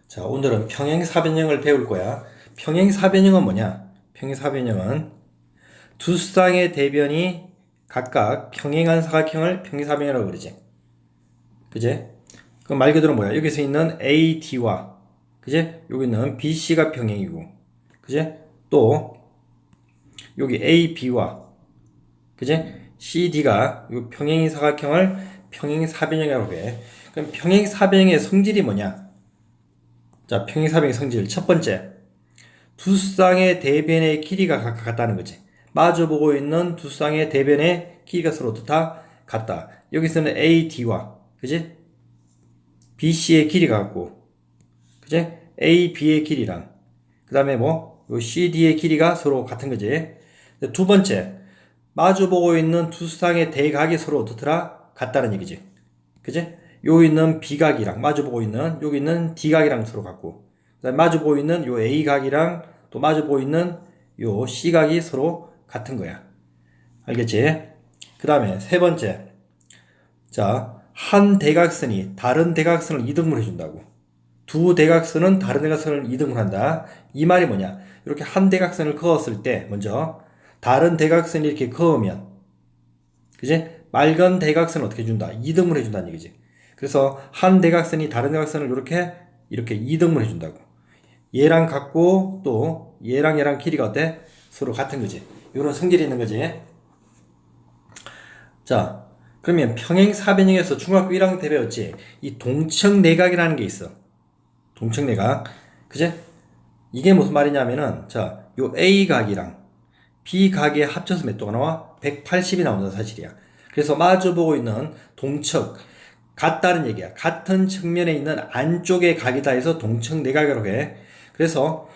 자, 오늘은 평행사변형을 배울 거야. 평행사변형은 뭐냐? 평행사변형은 두 쌍의 대변이 각각 평행한 사각형을 평행사변형이라고 그러지. 그제? 그 말 그대로 뭐야? 여기서 있는 AD와, 그제? 여기 있는 BC가 평행이고, 그제? 또, 여기 AB와, 그제? CD가 이 평행인 사각형을 평행사변형이라고 해. 그럼 평행사변형의 성질이 뭐냐? 자, 평행사변형의 성질. 첫 번째, 두 쌍의 대변의 길이가 각각 같다는 거지. 마주보고 있는 두 쌍의 대변의 길이가 서로 다 같다. 여기서는 AD와, 그지? BC의 길이가 같고, 그지? AB의 길이랑, 그 다음에 뭐, 요 CD의 길이가 서로 같은 거지. 두 번째, 마주보고 있는 두 쌍의 대각이 서로 어떻더라? 같다는 얘기지. 그지? 요 있는 B각이랑 마주보고 있는 여기 있는 D각이랑 서로 같고, 그다음에 마주보고 있는 요 A각이랑 또 마주보고 있는 요 C각이 서로 같은 거야. 알겠지? 그 다음에 세 번째, 자, 한 대각선이 다른 대각선을 이등분 해준다고. 두 대각선은 다른 대각선을 이등분 한다. 이 말이 뭐냐? 이렇게 한 대각선을 그었을 때 먼저 다른 대각선이 이렇게 그으면, 그지? 맑은 대각선을 어떻게 준다? 이등분 해준다는 얘기지. 그래서 한 대각선이 다른 대각선을 이렇게 이등분 해준다고. 얘랑 같고 또 얘랑 길이가 어때? 서로 같은 거지. 이런 성질이 있는 거지. 자, 그러면 평행사변형에서 중학교 1학년 때 배웠지? 이 동청내각이라는 게 있어. 동청내각. 그지? 이게 무슨 말이냐면은, 자, 요 A각이랑 B각의 합쳐서 몇 도가 나와? 180이 나온다는 사실이야. 그래서 마주보고 있는 동척, 같다는 얘기야. 같은 측면에 있는 안쪽의 각이다 해서 동청내각이라고 해. 그래서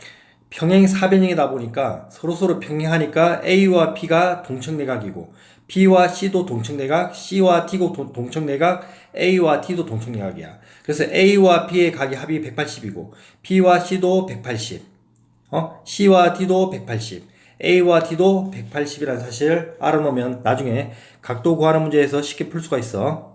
평행사변형이다 보니까 서로서로 평행하니까 A와 B가 동청내각이고, B와 C도 동청내각, C와 D도 동청내각, A와 D도 동청내각이야. 그래서 A와 B의 각이 합이 180이고, B와 C도 180, C와 D도 180, A와 D도 180이라는 사실을 알아놓으면 나중에 각도 구하는 문제에서 쉽게 풀 수가 있어.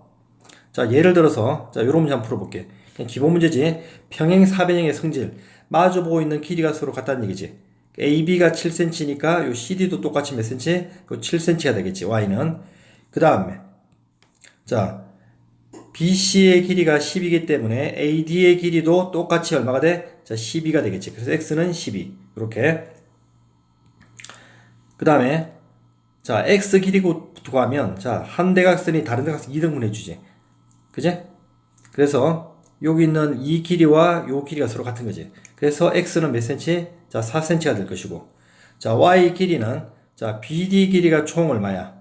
자, 예를 들어서, 자, 요런 문제 한번 풀어볼게. 그냥 기본 문제지. 평행사변형의 성질. 마주보고 있는 길이가 서로 같다는 얘기지. AB가 7cm니까 요 CD도 똑같이 몇 cm? 그 7cm가 되겠지, Y는. 그 다음에, 자, BC의 길이가 10이기 때문에 AD의 길이도 똑같이 얼마가 돼? 자, 12가 되겠지. 그래서 X는 12. 이렇게. 그 다음에, 자, X 길이 구하면, 자, 한 대각선이 다른 대각선 2등분 해주지. 그지? 그래서 여기 있는 이 길이와 요 길이가 서로 같은 거지. 그래서 x는 몇 cm? 자, 4cm가 될 것이고. 자, y 길이는, 자, BD 길이가 총 얼마야?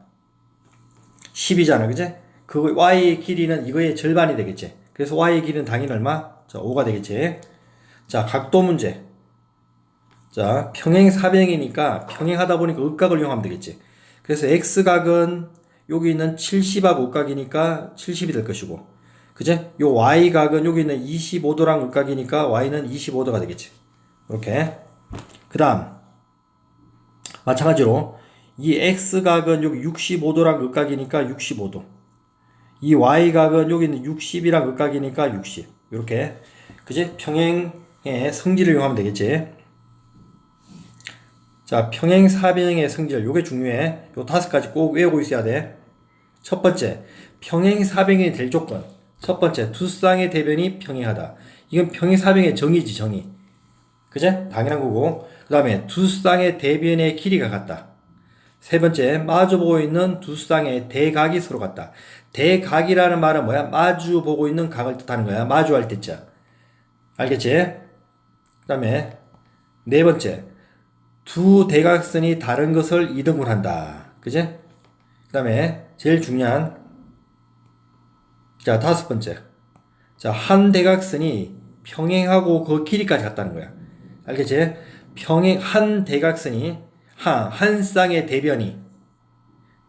10이잖아. 그지? 그 y 길이는 이거의 절반이 되겠지. 그래서 y 길이는 당연히 얼마? 자, 5가 되겠지. 자, 각도 문제. 자, 평행사변형이니까 평행하다 보니까 극각을 이용하면 되겠지. 그래서 x각은 여기 있는 70하고 극각이니까 70이 될 것이고, 그제? 요 y각은 여기 있는 25도랑 극각이니까 y는 25도가 되겠지. 이렇게. 그 다음, 마찬가지로 이 x각은 여기 65도랑 극각이니까 65도. 이 y각은 여기 있는 60이랑 극각이니까 60. 이렇게. 그제? 평행의 성질을 이용하면 되겠지. 자, 평행사변형의 성질, 요게 중요해. 요 5가지 꼭 외우고 있어야 돼. 첫 번째, 평행사변형이 될 조건. 첫 번째, 두 쌍의 대변이 평행하다. 이건 평행사변형의 정의지, 정의. 그제? 당연한 거고. 그 다음에 두 쌍의 대변의 길이가 같다. 세 번째, 마주보고 있는 두 쌍의 대각이 서로 같다. 대각이라는 말은 뭐야? 마주보고 있는 각을 뜻하는 거야. 마주할 때자. 알겠지? 그 다음에 네 번째, 두 대각선이 다른 것을 이등분 한다. 그제? 그 다음에 제일 중요한, 자, 5번째. 자, 한 대각선이 평행하고 그 길이까지 같다는 거야. 알겠지? 한 대각선이, 한 쌍의 대변이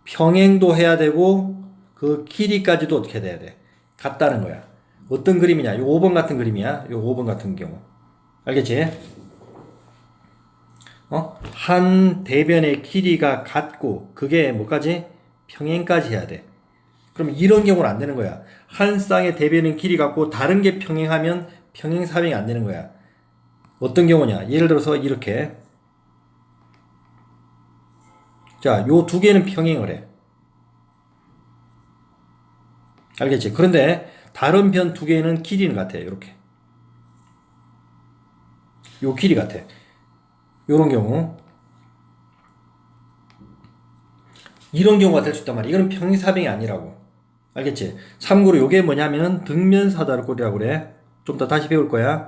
평행도 해야 되고 그 길이까지도 어떻게 돼야 돼? 같다는 거야. 어떤 그림이냐? 요 5번 같은 그림이야. 요 5번 같은 경우. 알겠지? 한 대변의 길이가 같고 그게 뭐까지? 평행까지 해야 돼. 그럼 이런 경우는 안 되는 거야. 한 쌍의 대변은 길이 같고 다른 게 평행하면 평행사변이 안 되는 거야. 어떤 경우냐? 예를 들어서 이렇게. 자, 요 두 개는 평행을 해. 알겠지? 그런데 다른 변 두 개는 길이는 같아. 이렇게. 요 길이 같아. 요런 경우. 이런 경우가 될 수 있단 말이야. 이거는 평행사변이 아니라고. 알겠지? 참고로 요게 뭐냐면은 등면사다리꼴이라고 그래. 좀 더 다시 배울 거야.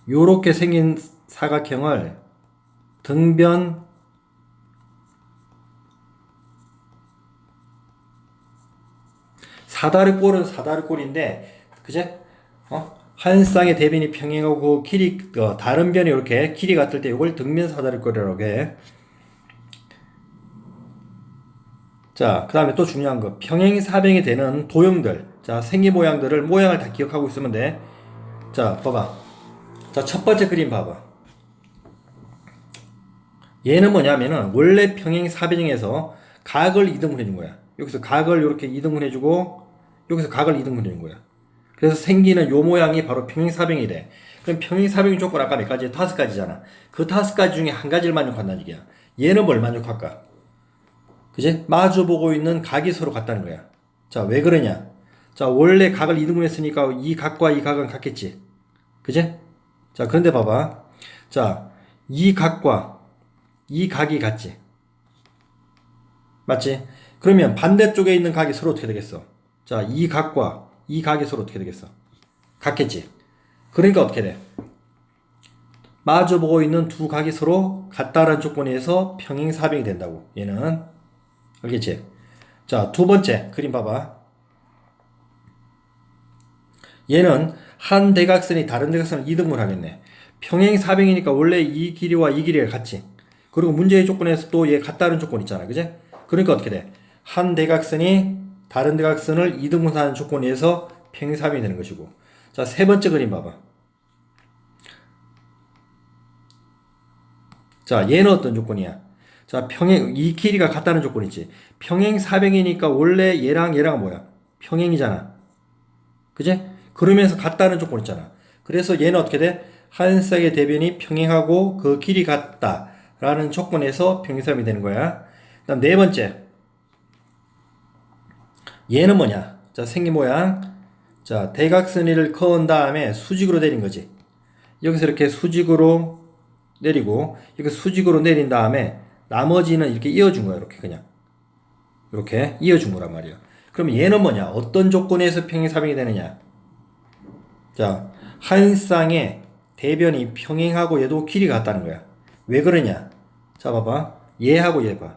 요렇게 생긴 사각형을 등변 사다리꼴은 사다리꼴인데, 그제? 한 쌍의 대변이 평행하고 길이 다른 변이 이렇게 길이 같을 때 이걸 등면 사다리꼴이라고 해. 자, 그 다음에 또 중요한 거 평행사변이 되는 도형들. 자, 생긴 모양들을 모양을 다 기억하고 있으면 돼. 자, 봐봐. 자, 첫 번째 그림 봐봐. 얘는 뭐냐면은 원래 평행사변형에서 각을 이등분해 준 거야. 여기서 각을 이렇게 이등분해 주고 여기서 각을 이등분해 준 거야. 그래서 생기는 요 모양이 바로 평행사변이 돼. 그럼 평행사변 조건 아까 몇 가지? 5가지잖아. 그 5가지 중에 한 가지를 만족한다는 얘기야. 얘는 뭘 만족할까? 그지? 마주보고 있는 각이 서로 같다는 거야. 자, 왜 그러냐? 자, 원래 각을 이등분했으니까 이 각과 이 각은 같겠지. 그지? 자, 그런데 봐봐. 자, 이 각과 이 각이 같지. 맞지? 그러면 반대쪽에 있는 각이 서로 어떻게 되겠어? 자, 이 각과 이 각이 서로 어떻게 되겠어? 같겠지. 그러니까 어떻게 돼? 마주보고 있는 두 각이 서로 같다라는 조건에 의해서 평행사변이 된다고. 얘는. 알겠지? 자, 두 번째 그림 봐봐. 얘는 한 대각선이 다른 대각선을 이등분 하겠네. 평행사변이니까 원래 이 길이와 이 길이가 같지. 그리고 문제의 조건에서 또 얘 같다는 조건 있잖아. 그지? 그러니까 어떻게 돼? 한 대각선이 다른 대각선을 이등분하는 조건에 의해서 평행사변이 되는 것이고. 자, 세 번째 그림 봐봐. 자, 얘는 어떤 조건이야? 자, 이 길이가 같다는 조건이지. 평행사변이니까 원래 얘랑 얘랑 뭐야? 평행이잖아. 그지? 그러면서 같다는 조건 있잖아. 그래서 얘는 어떻게 돼? 한 쌍의 대변이 평행하고 그 길이 같다라는 조건에서 평행사변이 되는 거야. 그 다음 네 번째. 얘는 뭐냐? 자, 생긴 모양. 자, 대각선을 그은 다음에 수직으로 내린 거지. 여기서 이렇게 수직으로 내리고, 이렇게 수직으로 내린 다음에 나머지는 이렇게 이어준 거야. 이렇게 그냥. 이렇게 이어준 거란 말이야. 그럼 얘는 뭐냐? 어떤 조건에서 평행사변이 되느냐? 자, 한 쌍의 대변이 평행하고 얘도 길이가 같다는 거야. 왜 그러냐? 자, 봐봐. 얘하고 얘 봐.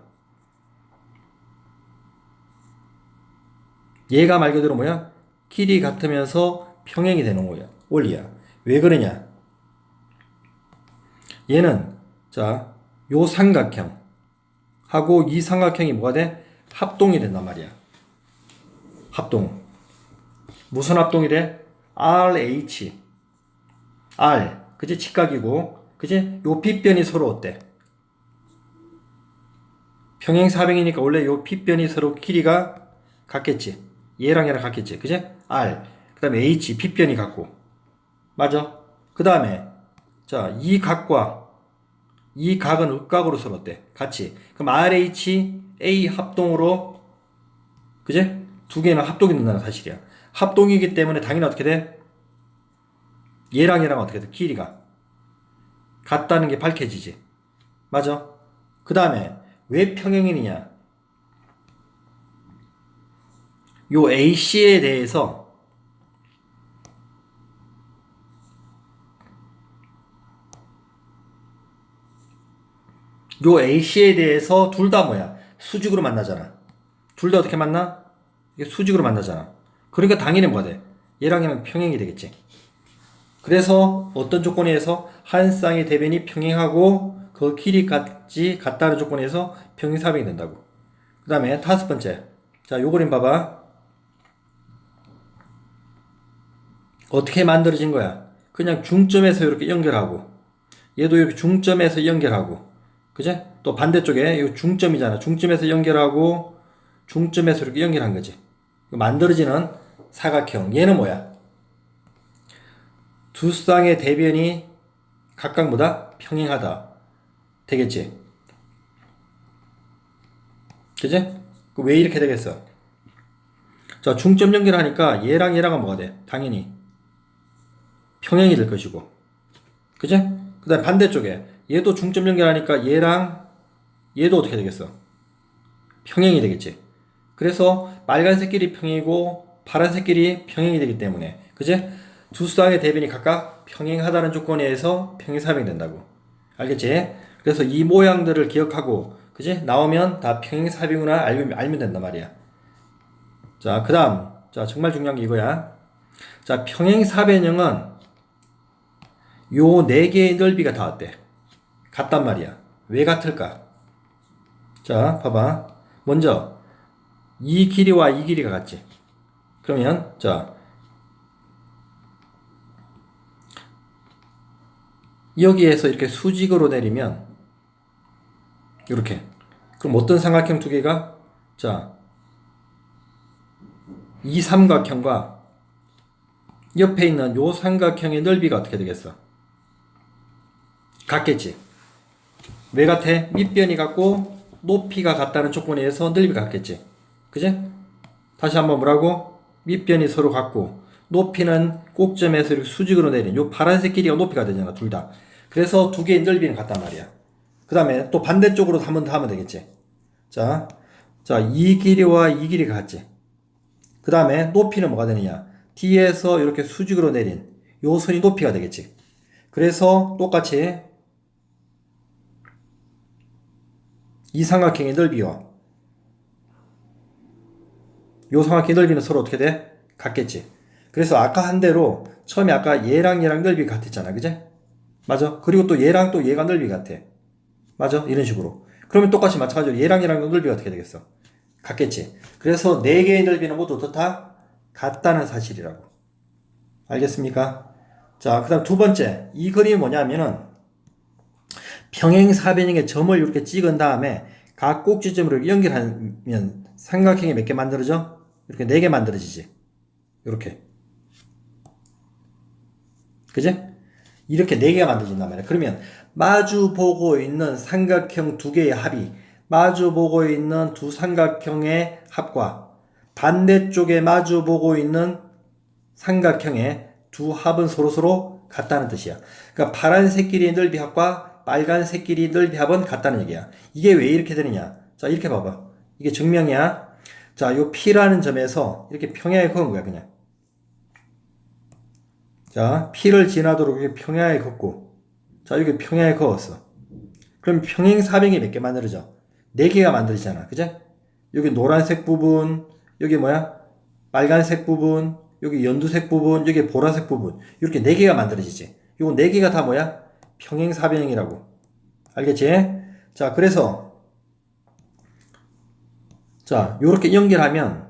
얘가 말 그대로 뭐야? 길이 같으면서 평행이 되는 거야. 원리야. 왜 그러냐? 얘는 자, 요 삼각형 하고 이 삼각형이 뭐가 돼? 합동이 된단 말이야. 합동. 무슨 합동이 돼? RH. R. 그지? 직각이고. 그지? 요 빗변이 서로 어때? 평행사변이니까 원래 요 빗변이 서로 길이가 같겠지. 얘랑 얘랑 같겠지. 그지? R. 그 다음에 H. 빗변이 같고. 맞아? 그 다음에 자, 이 각과 이 각은 으각으로 서로 어때? 같이. 그럼 RH, A 합동으로 그지? 두 개는 합동이 된다는 사실이야. 합동이기 때문에 당연히 어떻게 돼? 얘랑 얘랑 어떻게 돼? 길이가 같다는 게 밝혀지지. 맞아? 그 다음에 왜 평행이냐? 요 AC에 대해서 요 AC에 대해서 둘 다 뭐야? 수직으로 만나잖아. 둘 다 어떻게 만나? 이게 수직으로 만나잖아. 그러니까 당연히 뭐가 돼? 얘랑 얘랑 평행이 되겠지. 그래서 어떤 조건에 의해서 한 쌍의 대변이 평행하고 그 길이 같다는 조건에 의해서 평행사변이 된다고. 그 다음에 다섯 번째. 자, 요 그림 봐봐. 어떻게 만들어진 거야? 그냥 중점에서 이렇게 연결하고 얘도 이렇게 중점에서 연결하고 그제? 또 반대쪽에 이 중점이잖아. 중점에서 연결하고 중점에서 이렇게 연결한 거지. 만들어지는 사각형. 얘는 뭐야? 두 쌍의 대변이 각각 뭐다? 평행하다. 되겠지? 그지? 왜 이렇게 되겠어? 자, 중점 연결하니까 얘랑 얘랑은 뭐가 돼? 당연히 평행이 될 것이고. 그지? 그 다음에 반대쪽에 얘도 중점 연결하니까 얘랑 얘도 어떻게 되겠어? 평행이 되겠지. 그래서 빨간색끼리 평행이고 파란색끼리 평행이 되기 때문에 그지? 두 쌍의 대변이 각각 평행하다는 조건에 의해서 평행사변이 된다고. 알겠지? 그래서 이 모양들을 기억하고 그지? 나오면 다 평행사변이구나 알면 된단 말이야. 자, 그 다음 자 정말 중요한 게 이거야. 자, 평행사변형은 요 네 개의 넓이가 다 어때? 같단 말이야. 왜 같을까? 자, 봐봐. 먼저 이 길이와 이 길이가 같지. 그러면 자 여기에서 이렇게 수직으로 내리면 이렇게. 그럼 어떤 삼각형 두 개가 자 이 삼각형과 옆에 있는 요 삼각형의 넓이가 어떻게 되겠어? 같겠지. 왜 같아? 밑변이 같고 높이가 같다는 조건에 의해서 넓이가 같겠지. 그지? 다시 한번 뭐라고? 밑변이 서로 같고 높이는 꼭점에서 이렇게 수직으로 내린 요 파란색 길이가 높이가 되잖아. 둘 다. 그래서 두 개의 넓이는 같단 말이야. 그 다음에 또 반대쪽으로 한 번 더 하면 되겠지. 자, 이 길이와 이 길이가 같지. 그 다음에 높이는 뭐가 되느냐? D에서 이렇게 수직으로 내린 요 선이 높이가 되겠지. 그래서 똑같이 이 삼각형의 넓이와 요 삼각형의 넓이는 서로 어떻게 돼? 같겠지. 그래서 아까 한 대로 처음에 아까 얘랑 얘랑 넓이 같았잖아. 그제? 맞아. 그리고 또 얘랑 또 얘가 넓이 같아. 맞아. 이런 식으로. 그러면 똑같이 마찬가지로 얘랑 얘랑 넓이가 어떻게 되겠어? 같겠지. 그래서 네 개의 넓이는 모두 어떻다? 같다는 사실이라고. 알겠습니까? 자, 그 다음 두 번째. 이 그림이 뭐냐면은 평행사변형의 점을 이렇게 찍은 다음에 각 꼭지점으로 연결하면 삼각형이 몇 개 만들어져? 이렇게 네 개 만들어지지. 이렇게. 그지? 이렇게 네 개가 만들어진단 말이야. 그러면 마주 보고 있는 삼각형 두 개의 합이 마주 보고 있는 두 삼각형의 합과 반대쪽에 마주 보고 있는 삼각형의 두 합은 서로서로 같다는 뜻이야. 그러니까 파란색끼리의 넓이 합과 빨간색끼리 넓이 합은 같다는 얘기야. 이게 왜 이렇게 되느냐? 자, 이렇게 봐봐. 이게 증명이야. 자, 요 P라는 점에서 이렇게 평행하게 그은 거야, 그냥. 자, P를 지나도록 이렇게 평행하게 걷고, 자, 이렇게 평행하게 그었어. 그럼 평행사변이 몇 개 만들어져? 네 개가 만들어지잖아. 그죠? 여기 노란색 부분, 여기 뭐야? 빨간색 부분, 여기 연두색 부분, 여기 보라색 부분. 이렇게 네 개가 만들어지지. 요거 네 개가 다 뭐야? 평행사변형이라고. 알겠지? 자, 그래서, 자, 요렇게 연결하면,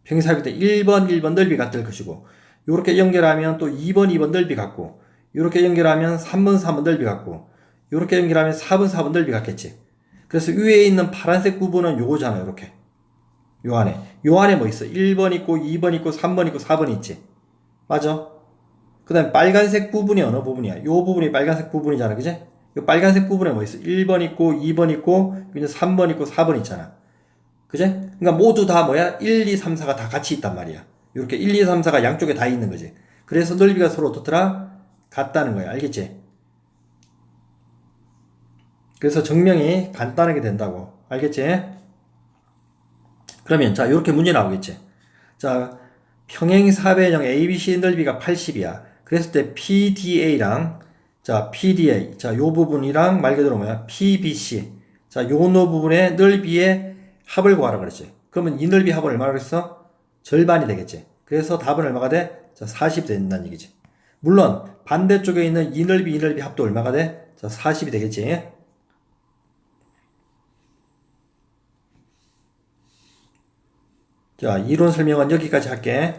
평행사변 1번, 1번 넓이 같을 것이고, 요렇게 연결하면 또 2번, 2번 넓이 같고, 요렇게 연결하면 3번, 3번 넓이 같고, 요렇게 연결하면 4번, 4번 넓이 같겠지. 그래서 위에 있는 파란색 부분은 요거잖아, 요렇게. 요 안에. 요 안에 뭐 있어? 1번 있고, 2번 있고, 3번 있고, 4번 있지. 맞아? 그 다음에 빨간색 부분이 어느 부분이야? 요 부분이 빨간색 부분이잖아, 그지? 요 빨간색 부분에 뭐 있어? 1번 있고, 2번 있고, 여기는 3번 있고, 4번 있잖아. 그지? 그러니까 모두 다 뭐야? 1, 2, 3, 4가 다 같이 있단 말이야. 이렇게 1, 2, 3, 4가 양쪽에 다 있는 거지. 그래서 넓이가 서로 어떻더라? 같다는 거야. 알겠지? 그래서 증명이 간단하게 된다고. 알겠지? 그러면 자, 이렇게 문제 나오겠지. 자, 평행사변형 ABC 넓이가 80이야. 그랬을 때 PDA랑 자, PDA. 자, 요 부분이랑 말 그대로 뭐야? PBC. 자, 요 부분의 넓이의 합을 구하라 그랬지. 그러면 이 넓이 합은 얼마나 그랬어? 절반이 되겠지. 그래서 답은 얼마가 돼? 자, 40이 된다는 얘기지. 물론 반대쪽에 있는 이 넓이 합도 얼마가 돼? 자, 40이 되겠지. 자, 이론 설명은 여기까지 할게.